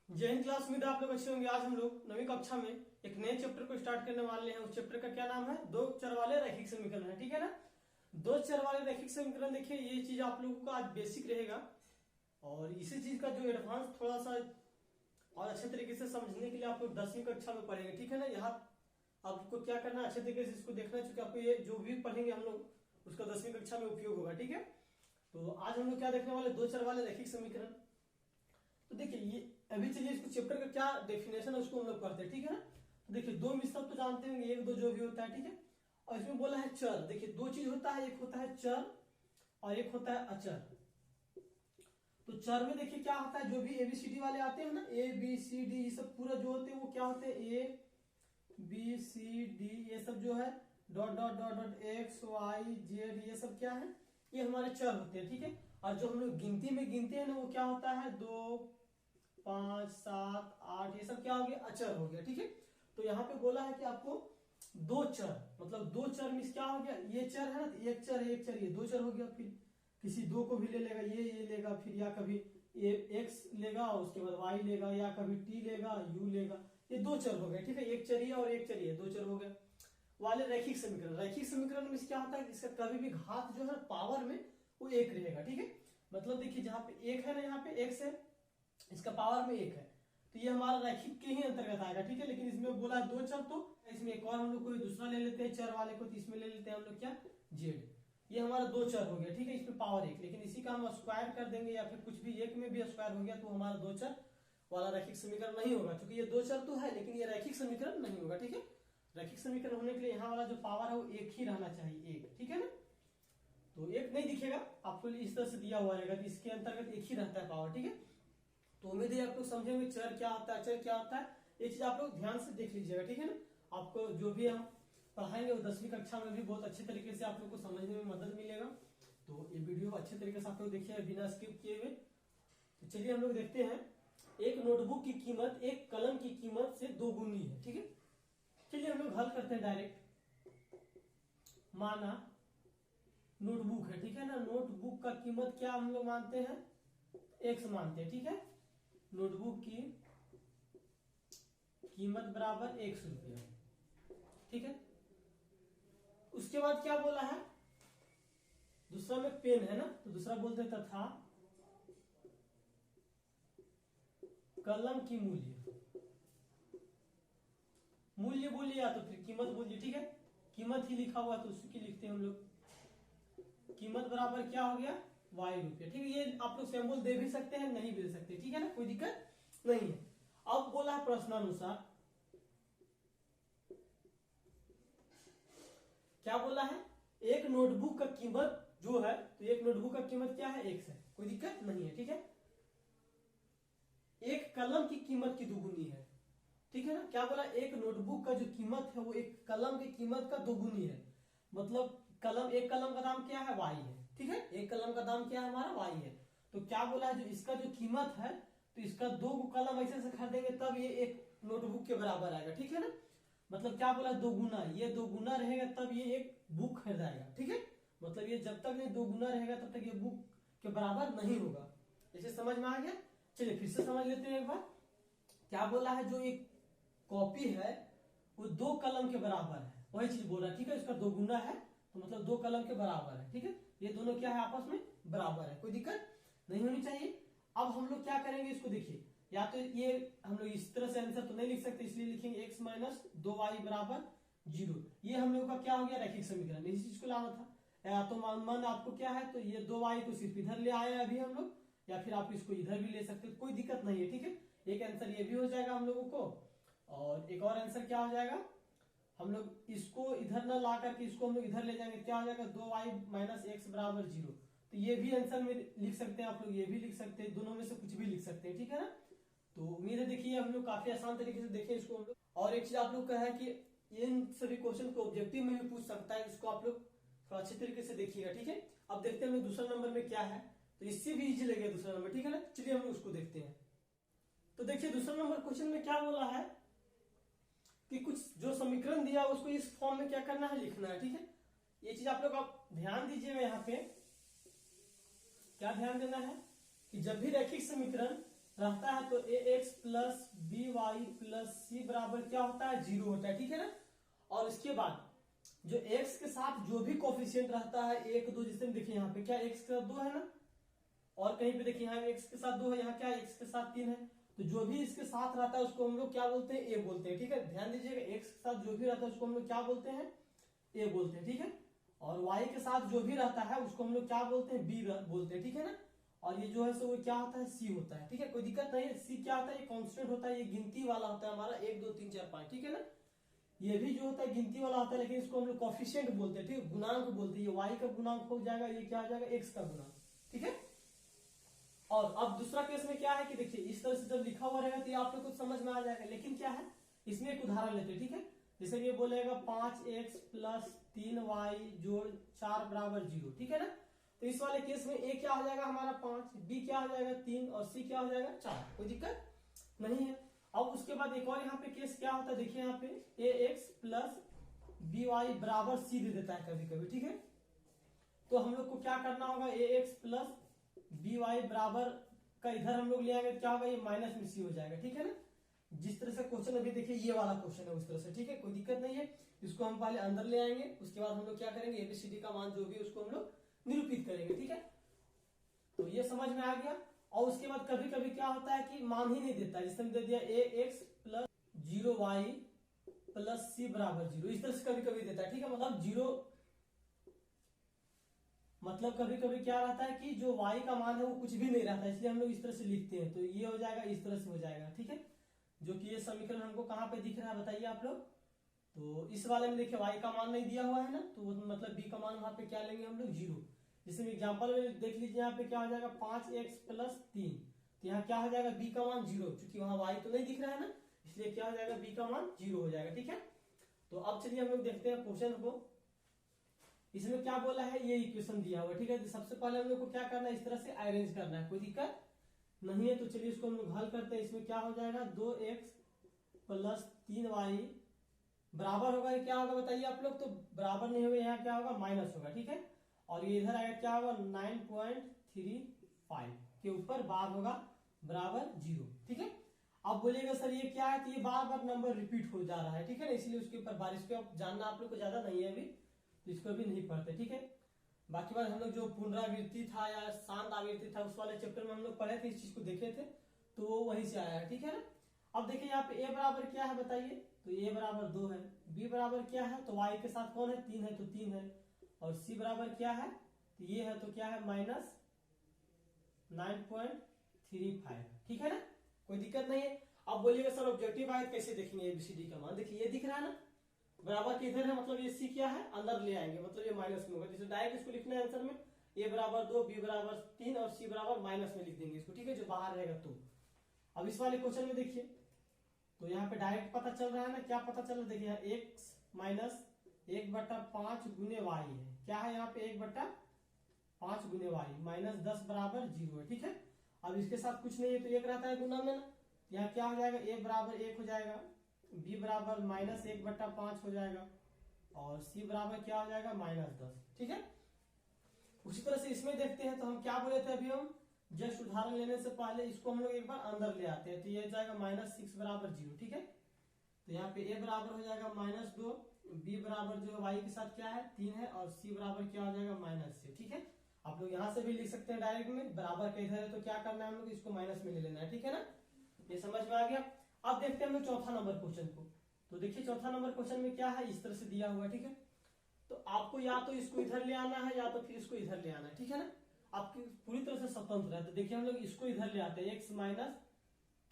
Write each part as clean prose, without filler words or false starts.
जय हिंद क्लास, उम्मीद है आप लोग अच्छे होंगे। आज हम लोग नवीं कक्षा में एक नए चैप्टर को स्टार्ट करने वाले हैं। उस चैप्टर का क्या नाम है? दो चर वाले रैखिक समीकरण है। ठीक है ना। दो चर वाले रैखिक समीकरण, देखिए ये चीज आप लोगों का आज बेसिक रहेगा और इसी चीज का जो एडवांस थोड़ा सा और अच्छे तरीके से समझने के लिए आप लोग 10वीं कक्षा में पढ़ेंगे। ठीक है ना। यहाँ आपको क्या करना है, अच्छे तरीके से इसको देखना है, क्योंकि आपको ये जो भी पढ़ेंगे हम लोग उसका 10वीं कक्षा में उपयोग होगा। ठीक है। तो आज हम लोग क्या देखने वाले, दो चर वाले रैखिक समीकरण। तो देखिए ये अभी चलिए इसको चैप्टर का क्या डेफिनेशन है उसको हम लोग करते हैं। ठीक है ना। तो देखिए दो मिश्रण तो जानते होंगे, एक दो जो भी होता है। ठीक है। और इसमें बोला है चर। देखिए दो चीज होता है, एक होता है चर और एक होता है अचर। तो चर में देखिए क्या होता है, जो भी एबीसीडी वाले आते हैं ना, ए बी सी डी, ये सब पूरा जो होते हैं वो क्या होते हैं, ए बी सी डी, ये सब जो है dot dot dot dot X Y Z, ये सब क्या है, ये हमारे चर होते हैं। ठीक है। और जो हम लोग गिनती में गिनते हैं ना, वो क्या होता है, 2 5 7 8, ये सब क्या हो गया, अचर हो गया। ठीक है। तो यहाँ पे बोला है कि आपको दो चर, मतलब दो चर में क्या हो गया, ये चर है ना, तो एक चर एक चर, ये दो चर हो गया। फिर किसी दो को भी ले लेगा, ये लेगा, फिर या कभी ये एक्स लेगा और उसके बाद वाई लेगा, या कभी टी लेगा, यू लेगा, ये दो चर हो गए। ठीक है। एक चरिए और एक चरिए, दो चर हो गए वाले रैखिक समीकरण। रैखिक समीकरण में क्या होता है, इसका कभी भी घात जो है पावर में वो एक रहेगा। ठीक है। मतलब देखिए जहां पे एक है ना, यहाँ पे एक्स है, इसका पावर में एक है, तो ये हमारा रैखिक के ही अंतर्गत आएगा। ठीक है। लेकिन इसमें बोला है दो चर, तो इसमें एक और हम लोग कोई दूसरा ले लेते हैं चर वाले को, तो इसमें ले लेते हैं हम लोग क्या, जेड। ये हमारा दो चर हो गया। ठीक है। इसमें पावर एक, लेकिन इसी का हम स्क्वायर कर देंगे या फिर कुछ भी एक में भी स्क्वायर हो गया तो हमारा दो चर वाला रैखिक समीकरण नहीं होगा, क्योंकि ये दो चर तो है लेकिन ये रैखिक समीकरण नहीं होगा। ठीक है। रैखिक समीकरण होने के लिए यहाँ वाला जो पावर है वो एक ही रहना चाहिए, एक। ठीक है ना। तो एक नहीं दिखेगा आपको, इस तरह से दिया हुआ रहेगा, इसके अंतर्गत एक ही रहता है पावर। ठीक है। तो उम्मीद है आप लोग समझेंगे चर क्या होता है, अचर क्या होता है, ये चीज आप लोग ध्यान से देख लीजिएगा। ठीक है ना। आपको जो भी हम पढ़ाएंगे वो 10वीं कक्षा में भी बहुत अच्छे तरीके से आप लोग को समझने में मदद मिलेगा। तो ये वीडियो अच्छे तरीके से आप लोग देखिए बिना स्किप किए हुए। तो चलिए हम लोग देखते हैं, एक नोटबुक की कीमत एक कलम की कीमत से दोगुनी है। ठीक है। चलिए हम लोग हल करते हैं डायरेक्ट। माना नोटबुक है, ठीक है ना, नोटबुक का कीमत क्या हम लोग मानते हैं, एक्स मानते हैं। ठीक है। नोटबुक की कीमत बराबर 100 रुपया। ठीक है। उसके बाद क्या बोला है, दूसरा में पेन है ना, तो दूसरा बोलते हैं तथा कलम की मूल्य, मूल्य बोलिए या तो फिर कीमत बोलिए। ठीक है। कीमत ही लिखा हुआ तो उसकी लिखते हैं हम लोग, कीमत बराबर क्या हो गया, वाई रुपया। ठीक है। ये आप लोग सिंबल दे भी सकते हैं, नहीं भी दे सकते। ठीक है ना, कोई दिक्कत नहीं है। अब बोला है प्रश्नानुसार, क्या बोला है, एक नोटबुक का कीमत जो है, तो एक नोटबुक का कीमत क्या है, एक्स है, कोई दिक्कत नहीं है। ठीक है। एक कलम की कीमत की दुगुनी है। ठीक है ना। क्या बोला, एक नोटबुक का जो कीमत है वो एक कलम की कीमत का दोगुनी है। मतलब कलम, एक कलम का दाम क्या है, वाई है। ठीक है। एक कलम का दाम क्या है हमारा, वाई है। तो क्या बोला है, जो इसका जो कीमत है, तो इसका दो कलम ऐसे से खरीदेंगे तब ये एक नोटबुक के बराबर आएगा। ठीक है ना। मतलब क्या बोला, दो गुना, ये दो गुना रहेगा तब ये एक बुक खरीदाएगा। ठीक है। मतलब ये जब तक नहीं दो गुना रहेगा तब तक ये बुक के बराबर नहीं होगा। इसे समझ में आ गया। चलिए फिर से समझ लेते हैं एक बार। क्या बोला है, जो एक कॉपी है वो दो कलम के बराबर है, वही चीज बोला। ठीक है। इसका दो गुना है तो मतलब दो कलम के बराबर है। ठीक है। ये दोनों क्या है, आपस में बराबर है, कोई दिक्कत नहीं होनी चाहिए। अब हम लोग क्या करेंगे, इसको देखिए, या तो ये हम लोग इस तरह से आंसर तो नहीं लिख सकते, इसलिए लिखेंगे x माइनस 2y बराबर 0। ये हम लोग का क्या हो गया, रैखिक समीकरण, इसी चीज को लाना था। या तो मान आपको क्या है, तो ये 2y को सिर्फ इधर ले आए अभी हम लोग, या फिर आप इसको इधर भी ले सकते हो, कोई दिक्कत नहीं है। ठीक है। एक आंसर ये भी हो जाएगा हम लोगों को, और एक और आंसर क्या हो जाएगा, हम लोग इसको इधर न ला करके इसको हम लोग इधर ले जाएंगे, क्या हो जाएगा, 2y माइनस एक्स बराबर 0। तो ये भी आंसर में लिख सकते हैं आप लोग, ये भी लिख सकते हैं, दोनों में से कुछ भी लिख सकते हैं। ठीक है ना। तो उम्मीद है देखिए हम लोग काफी आसान तरीके से देखें इसको हम लोग। और एक चीज आप लोग का है कि इन सभी क्वेश्चन को ऑब्जेक्टिव में भी पूछ सकता है, इसको आप लोग थोड़ा अच्छे तरीके से देखिएगा। ठीक है। अब देखते हैं हम लोग दूसरा नंबर में क्या है, तो इससे भी इजी लगेगा दूसरा नंबर। ठीक है ना। चलिए हम लोग उसको देखते हैं। तो देखिए दूसरा नंबर क्वेश्चन में क्या बोला है कि कुछ जो समीकरण दिया उसको इस फॉर्म में क्या करना है, लिखना है। ठीक है। ये चीज आप लोग आप ध्यान दीजिएगा। यहाँ पे क्या ध्यान देना है कि जब भी रैखिक समीकरण रहता है तो A X plus B Y plus C बराबर क्या होता है, 0 होता है, ठीक है ना। और इसके बाद जो x के साथ जो भी कोफिशिएंट रहता है 1 2, जिसमें देखिए यहाँ पे क्या x के साथ 2 है ना, और कहीं पे देखिए यहाँ x के साथ 2 है, यहाँ क्या x के साथ 3 है, तो जो भी इसके साथ रहता है उसको हम लोग क्या बोलते हैं, a बोलते हैं, ठीक है। ध्यान दीजिएगा x के साथ जो भी रहता है उसको हम लोग क्या बोलते हैं, a बोलते हैं, ठीक है। और y के साथ जो भी रहता है उसको हम लोग क्या बोलते हैं, b बोलते हैं, ठीक है ना। और ये जो है सो वो क्या होता है, c होता है, ठीक है, कोई दिक्कत नहीं है। c क्या होता है, ये कांस्टेंट होता है, ये गिनती वाला होता है हमारा 1 2 3 4 5, ठीक है ना। ये भी जो होता है गिनती वाला होता है, लेकिन इसको हम लोग कोफिशिएंट बोलते हैं, ठीक है, गुणांक बोलते हैं। ये y का गुणांक हो जाएगा, ये क्या हो जाएगा, x का गुणांक, ठीक है। और अब दूसरा केस में क्या है कि देखिए इस तरह से जब लिखा हुआ रहेगा तो ये आप लोग को समझ में आ जाएगा, लेकिन क्या है इसमें एक उदाहरण लेते हैं, ठीक है। जैसे ये बोलेगा 5x प्लस 3y जोड़ 4 बराबर 0, ठीक है ना। तो इस वाले केस में a क्या हो जाएगा हमारा 5, b क्या हो जाएगा 3 और c क्या हो जाएगा 4, कोई दिक्कत नहीं है। अब उसके बाद एक और यहाँ पे केस क्या होता है, देखिए यहाँ पे ax प्लस by बराबर c दे देता है कभी कभी, ठीक है। तो हम लोग को क्या करना होगा, ax प्लस by बराबर का इधर हम लोग ले आएंगे, क्या होगा, ये माइनस में c हो जाएगा, ठीक है ना। जिस तरह से क्वेश्चन अभी देखिए ये वाला क्वेश्चन है उस तरह से, ठीक है, कोई दिक्कत नहीं है। इसको हम पहले अंदर ले आएंगे, उसके बाद हम लोग क्या करेंगे, एबीसीडी का मान जो भी उसको हम लोग निरूपित करेंगे, ठीक है। तो ये समझ में आ गया। और उसके बाद कभी कभी क्या होता है कि मान ही नहीं देता, जिससे दे दिया ax plus 0y plus c बराबर 0, इस तरह से कभी कभी देता है, ठीक है। मतलब 0 मतलब कभी कभी क्या रहता है कि जो y का मान है वो कुछ भी नहीं रहता, इसलिए हम लोग इस तरह से लिखते हैं, तो ये हो जाएगा, इस तरह से हो जाएगा, ठीक है। जो कि ये समीकरण हमको कहाँ पे दिख रहा है बताइए आप लोग। तो इस वाले में देखिए y का मान नहीं दिया हुआ है ना, तो मतलब b का मान वहां पे क्या लेंगे हम लोग 0। जिसमें एग्जांपल में देख लीजिए यहाँ पे क्या हो जाएगा 5x प्लस 3, तो यहाँ क्या हो जाएगा b का मान 0, क्योंकि वहां y तो नहीं दिख रहा है ना, इसलिए क्या हो जाएगा b का मान 0 हो जाएगा, ठीक है। तो अब चलिए हम लोग देखते हैं क्वेश्चन को। इसमें क्या बोला है, ये इक्वेशन दिया हुआ, ठीक है। तो सबसे पहले हम लोग को क्या करना है, इस तरह से अरेंज करना है, कोई दिक्कत नहीं है। तो चलिए इसको हम लोग हल करते हैं। इसमें क्या हो जाएगा 2x प्लस 3y बराबर होगा, क्या होगा बताइए आप लोग। तो बराबर नहीं होगा, यहाँ क्या होगा माइनस होगा, ठीक है। और ये इधर आएगा क्या होगा 9.35 के ऊपर बार होगा बराबर 0, ठीक है। अब बोलिएगा सर ये क्या है, तो ये बार बार नंबर रिपीट हो जा रहा है, ठीक है ना, इसलिए उसके ऊपर बार, इसको जानना आप लोग को ज्यादा नहीं है अभी, तो इसको भी नहीं पढ़ते, ठीक है। बाकी बात हम लोग जो पुनरावृत्ति था या शांत आवृत्ति था उस वाले चैप्टर में हम लोग पढ़े थे, इस चीज को देखे थे, तो वो वहीं से आया है, ठीक है ना। अब देखिए यहाँ पे a बराबर क्या है बताइए, तो a बराबर 2 है, b बराबर क्या है, तो y के साथ कौन है 3 है, तो 3 है, और c बराबर क्या है, तो ये है, तो क्या है माइनस 9.35, ठीक है ना, कोई दिक्कत नहीं है। अब बोलिएगा सर ऑब्जेक्टिव आयत कैसे देखेंगे, एबीसीडी का मान देखिए ये दिख रहा है ना, बराबर किधर है, मतलब ये c क्या है अंदर ले आएंगे, मतलब ये माइनस में होगा, जैसे डायरेक्ट इसको लिखना है आंसर में a बराबर 2 b बराबर 3 और c बराबर माइनस में लिख देंगे इसको, ठीक है, जो बाहर रहेगा। तो अब इस वाले क्वेश्चन में देखिए, तो यहाँ पे डायरेक्ट पता चल रहा है ना, क्या पता चल रहा है, देखिए x माइनस 1/5 गुने y है, क्या है यहाँ पे 1/5 गुने y माइनस 10 बराबर 0 है, ठीक है। अब इसके साथ कुछ नहीं है तो एक रहता है गुना में ना, यहाँ क्या हो जाएगा a बराबर 1 हो जाएगा, b बराबर माइनस 1/5 हो जाएगा, और c बराबर क्या हो जाएगा माइनस 10, ठीक है। उसी तरह से इसमें देखते हैं, तो हम क्या बोले थे अभी, हम जस्ट उदाहरण लेने से पहले इसको हम लोग एक बार अंदर ले आते हैं, तो ये जाएगा -6 बराबर 0, ठीक है। तो यहाँ पे a बराबर हो जाएगा -2, b बराबर जो है y के साथ क्या है 3 है, और c बराबर क्या हो जाएगा -6, ठीक है। आप लोग यहाँ से भी लिख सकते हैं डायरेक्ट में, बराबर का इधर है तो क्या करना है हम लोग इसको माइनस में ले लेना है, ठीक है ना, ये समझ में आ गया। अब देखते हैं हम लोग चौथा नंबर क्वेश्चन को। तो देखिए चौथा नंबर क्वेश्चन में क्या है, इस तरह से दिया हुआ है, ठीक है। तो आपको या तो इसको इधर ले आना है या तो फिर इसको इधर ले आना है, ठीक है ना, आपकी पूरी तरह से स्वतंत्र है। तो देखिए हम लोग इसको इधर ले आते हैं, x माइनस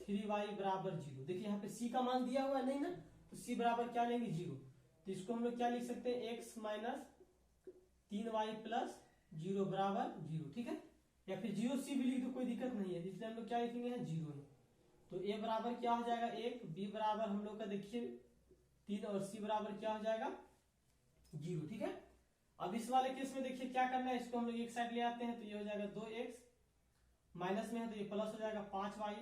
3y बराबर 0, देखिए यहाँ पे c का मान दिया हुआ है नहीं ना, तो c बराबर क्या लेंगे 0, तो इसको हम लोग क्या लिख सकते हैं x माइनस 3y प्लस 0 बराबर 0, ठीक है, या फिर 0c भी लिख दो कोई दिक्कत नहीं है, इसलिए हम लोग क्या लिखेंगे 0। तो a बराबर क्या हो जाएगा 1, b बराबर हम लोग का देखिए 3 और c बराबर क्या हो जाएगा 0, ठीक है। अब इस वाले केस में देखिए क्या करना है, इसको हम लोग एक साइड ले आते हैं, तो ये हो जाएगा 2x, माइनस में है तो ये प्लस हो जाएगा 5y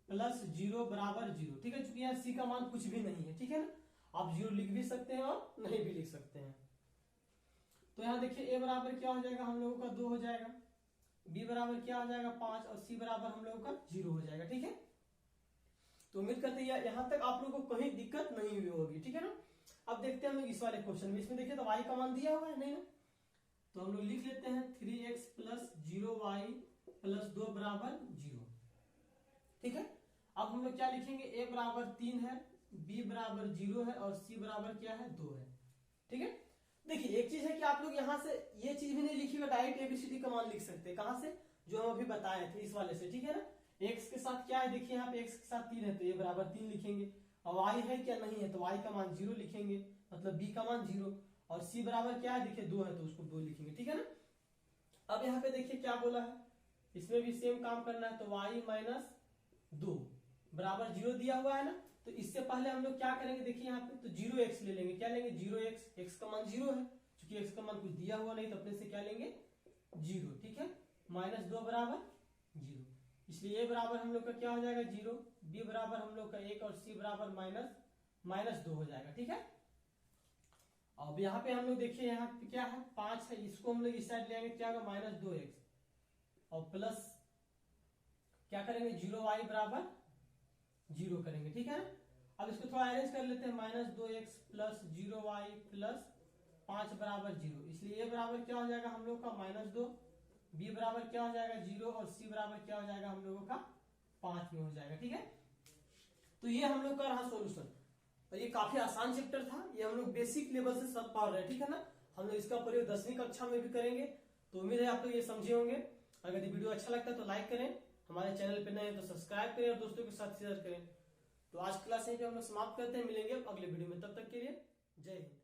प्लस 0 बराबर 0, ठीक है। चूंकि यहाँ c का मान कुछ भी नहीं है, ठीक है ना, आप 0 लिख भी सकते हैं और नहीं भी लिख सकते हैं। तो यहाँ देखिए a बराबर क्या हो जाएगा हम लोगों का 2 हो जाएगा, बी बराबर क्या हो जाएगा 5 और सी बराबर हम लोगों का 0 हो जाएगा। ठीक है, तो उम्मीद करते हैं यहाँ तक आप लोगों को कहीं दिक्कत नहीं हुई होगी। ठीक है ना, अब देखते हैं हम लोग इस वाले क्वेश्चन में। इसमें देखिए तो y का मान दिया हुआ है नहीं ना, तो हम लोग लिख लेते हैं 3x प्लस 0y प्लस 2 बराबर 0। ठीक है, अब हम लोग क्या लिखेंगे, a बराबर 3 है, b बराबर 0 है और c बराबर क्या है 2 है। ठीक है, देखिए एक चीज है कि आप लोग यहाँ से ये चीज भी नहीं लिखिएगा, डायरेक्ट एबीसीडी का मान लिख सकते हैं। कहां से, जो हम अभी बताए थे इस वाले से। ठीक है ना, x के साथ क्या है, देखिए यहाँ पे x के साथ 3 है तो a बराबर 3 लिखेंगे, और y है क्या नहीं है तो y का मान 0 लिखेंगे, मतलब b का मान 0, और c बराबर क्या है देखिए 2 है तो उसको 2 लिखेंगे। ठीक है ना, अब यहाँ पे देखिए क्या बोला है, इसमें भी सेम काम करना है, तो y माइनस 2 बराबर 0 दिया हुआ है ना, तो इससे पहले हम लोग क्या करेंगे, देखिए यहाँ पे तो 0x ले लेंगे। क्या लेंगे 0x, x का मान 0 है, क्योंकि x का मान कुछ दिया हुआ नहीं तो अपने से क्या लेंगे 0। ठीक है, माइनस 2 बराबर 0, इसलिए a बराबर हम लोग का क्या हो जाएगा 0, b बराबर हम लोग का 1 और c बराबर माइनस 2 हो जाएगा। ठीक है, अब यहाँ पे हम लोग देखिए यहाँ पे क्या है 5 है, इसको हम लोग इस साइड ले आएंगे, क्या होगा माइनस 2x और प्लस क्या करेंगे 0y बराबर 0 करेंगे। ठीक है ना, अब इसको थोड़ा अरेंज कर लेते हैं, minus 2x plus 0y plus 5 बराबर 0, इसलिए a बराबर क्या हो जाएगा हम लोग का माइनस 2, b बराबर क्या हो जाएगा 0 और c बराबर क्या हो जाएगा हम लोगों का 5 में हो जाएगा। ठीक है, तो ये हम लोग का रहा सोल्यूशन, और ये काफी आसान चैप्टर था, ये हम लोग बेसिक लेवल से सब पढ़ रहे हैं। ठीक है ना, हम लोग इसका प्रयोग 10वीं कक्षा में भी करेंगे, तो उम्मीद है आप लोग ये समझे होंगे। अगर ये वीडियो अच्छा लगता है तो लाइक करें, हमारे चैनल पे नए हैं तो सब्सक्राइब करें और दोस्तों के साथ शेयर करें। तो आज क्लास यहीं पे हम लोग समाप्त करते हैं, मिलेंगे अगले वीडियो में, तब तक के लिए जय हिंद।